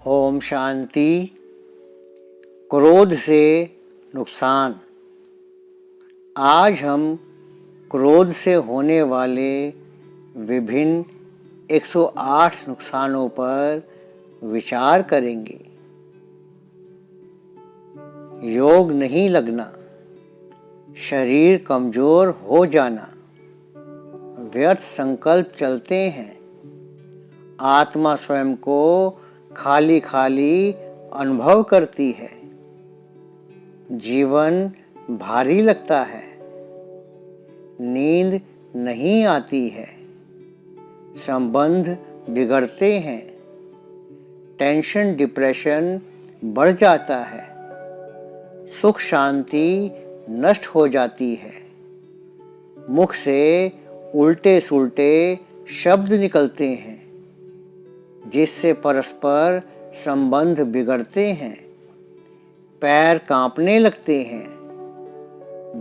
ओम शांति। क्रोध से नुकसान। आज हम क्रोध से होने वाले विभिन्न 108 नुकसानों पर विचार करेंगे। योग नहीं लगना, शरीर कमजोर हो जाना, व्यर्थ संकल्प चलते हैं, आत्मा स्वयं को खाली खाली अनुभव करती है, जीवन भारी लगता है, नींद नहीं आती है, संबंध बिगड़ते हैं, टेंशन डिप्रेशन बढ़ जाता है, सुख शांति नष्ट हो जाती है, मुख से उल्टे सुलटे शब्द निकलते हैं जिससे परस्पर संबंध बिगड़ते हैं, पैर कांपने लगते हैं,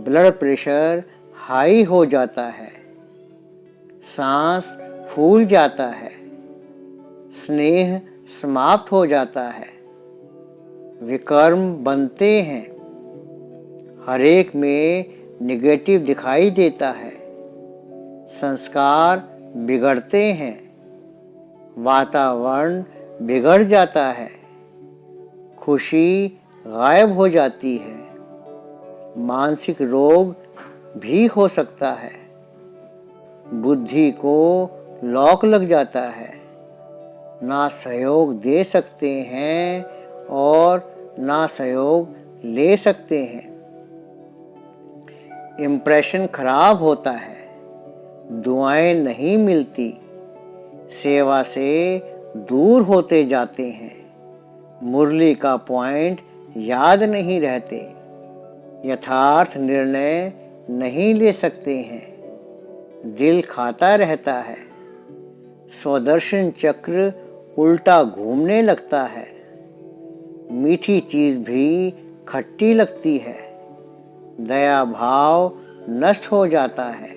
ब्लड प्रेशर हाई हो जाता है, सांस फूल जाता है, स्नेह समाप्त हो जाता है, विकर्म बनते हैं, हर एक में निगेटिव दिखाई देता है, संस्कार बिगड़ते हैं, वातावरण बिगड़ जाता है, खुशी गायब हो जाती है, मानसिक रोग भी हो सकता है, बुद्धि को लॉक लग जाता है, ना सहयोग दे सकते हैं और ना सहयोग ले सकते हैं, इम्प्रेशन खराब होता है, दुआएं नहीं मिलती, सेवा से दूर होते जाते हैं, मुरली का पॉइंट याद नहीं रहते, यथार्थ निर्णय नहीं ले सकते हैं, दिल खाता रहता है, स्वदर्शन चक्र उल्टा घूमने लगता है, मीठी चीज भी खट्टी लगती है, दया भाव नष्ट हो जाता है,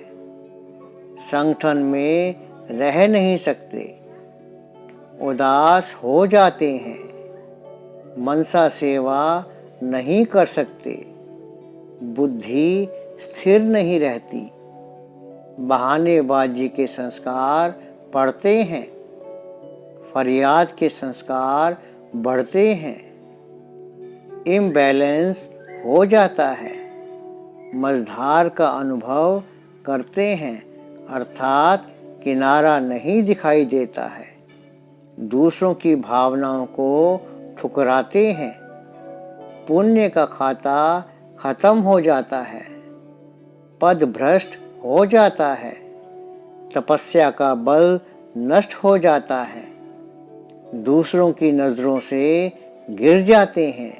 संगठन में रह नहीं सकते, उदास हो जाते हैं, मनसा सेवा नहीं कर सकते, बुद्धि स्थिर नहीं रहती, बहानेबाजी के संस्कार पड़ते हैं, फरियाद के संस्कार बढ़ते हैं, इम्बैलेंस हो जाता है, मझधार का अनुभव करते हैं अर्थात किनारा नहीं दिखाई देता है, दूसरों की भावनाओं को ठुकराते हैं, पुण्य का खाता खत्म हो जाता है, पद भ्रष्ट हो जाता है, तपस्या का बल नष्ट हो जाता है, दूसरों की नजरों से गिर जाते हैं,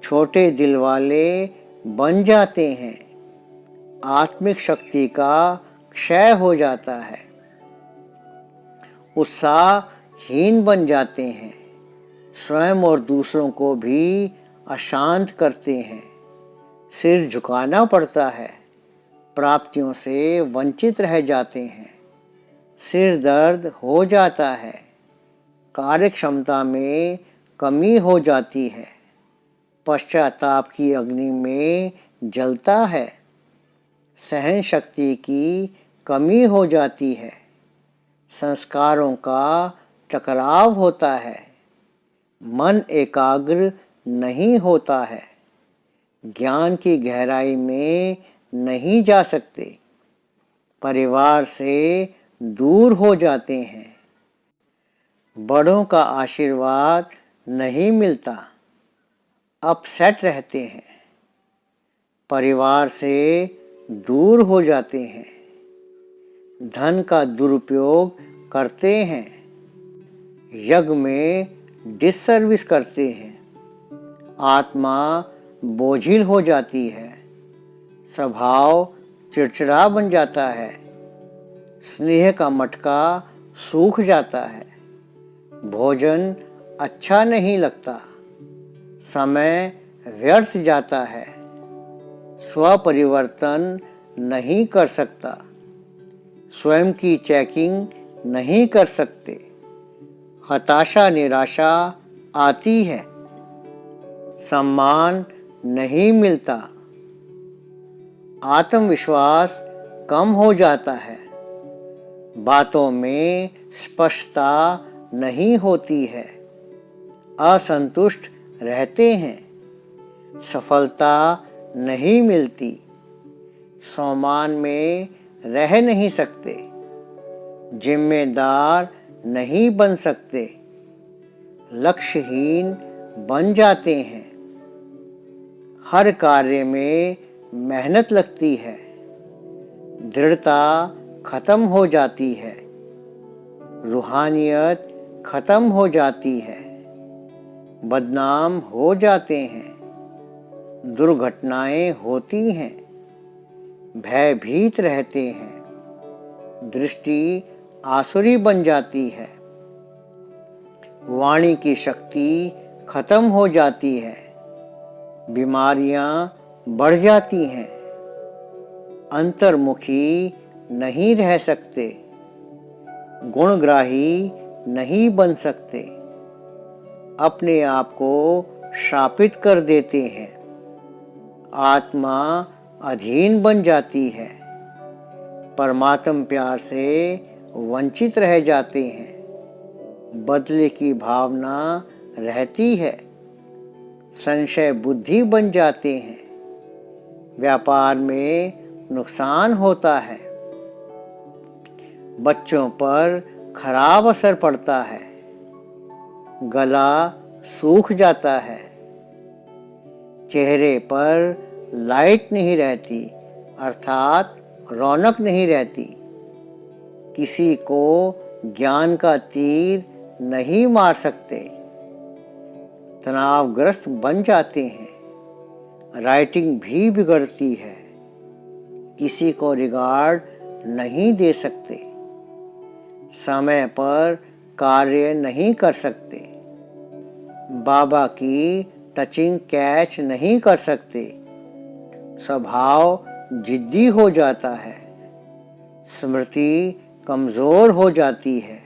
छोटे दिल वाले बन जाते हैं, आत्मिक शक्ति का क्षय हो जाता है, उत्साहहीन बन जाते हैं, स्वयं और दूसरों को भी अशांत करते हैं, सिर झुकाना पड़ता है, प्राप्तियों से वंचित रह जाते हैं, सिर दर्द हो जाता है, कार्य क्षमता में कमी हो जाती है, पश्चाताप की अग्नि में जलता है, सहन शक्ति की कमी हो जाती है, संस्कारों का टकराव होता है, मन एकाग्र नहीं होता है, ज्ञान की गहराई में नहीं जा सकते, परिवार से दूर हो जाते हैं, बड़ों का आशीर्वाद नहीं मिलता, अपसेट रहते हैं, परिवार से दूर हो जाते हैं, धन का दुरुपयोग करते हैं, यज्ञ में डिससर्विस करते हैं, आत्मा बोझिल हो जाती है, स्वभाव चिड़चिड़ा बन जाता है, स्नेह का मटका सूख जाता है, भोजन अच्छा नहीं लगता, समय व्यर्थ जाता है, स्वपरिवर्तन नहीं कर सकता, स्वयं की चेकिंग नहीं कर सकते, हताशा निराशा आती है, सम्मान नहीं मिलता, आत्मविश्वास कम हो जाता है, बातों में स्पष्टता नहीं होती है, असंतुष्ट रहते हैं, सफलता नहीं मिलती, सम्मान में रह नहीं सकते, जिम्मेदार नहीं बन सकते, लक्ष्यहीन बन जाते हैं, हर कार्य में मेहनत लगती है, दृढ़ता खत्म हो जाती है, रूहानियत खत्म हो जाती है, बदनाम हो जाते हैं, दुर्घटनाएं होती हैं, भयभीत रहते हैं, दृष्टि आसुरी बन जाती है, वाणी की शक्ति खत्म हो जाती है, बीमारियां बढ़ जाती हैं, अंतर्मुखी नहीं रह सकते, गुणग्राही नहीं बन सकते, अपने आप को श्रापित कर देते हैं, आत्मा अधीन बन जाती है, परमात्म प्यार से वंचित रह जाते हैं, बदले की भावना रहती है, संशय बुद्धि बन जाते हैं, व्यापार में नुकसान होता है, बच्चों पर खराब असर पड़ता है, गला सूख जाता है, चेहरे पर लाइट नहीं रहती, अर्थात रौनक नहीं रहती, किसी को ज्ञान का तीर नहीं मार सकते, तनावग्रस्त बन जाते हैं, राइटिंग भी बिगड़ती है, किसी को रिगार्ड नहीं दे सकते, समय पर कार्य नहीं कर सकते, बाबा की टचिंग कैच नहीं कर सकते, स्वभाव जिद्दी हो जाता है, स्मृति कमजोर हो जाती है,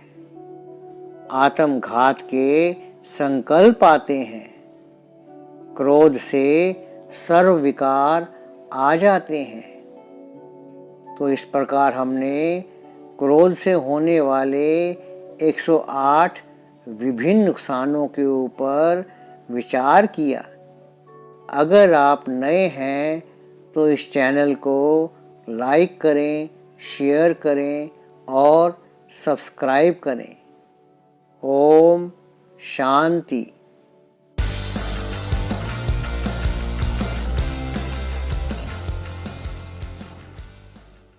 आत्मघात के संकल्प आते हैं, क्रोध से सर्व विकार आ जाते हैं। तो इस प्रकार हमने क्रोध से होने वाले 108 विभिन्न नुकसानों के ऊपर विचार किया। अगर आप नए हैं तो इस चैनल को लाइक करें, शेयर करें और सब्सक्राइब करें। ओम शांति।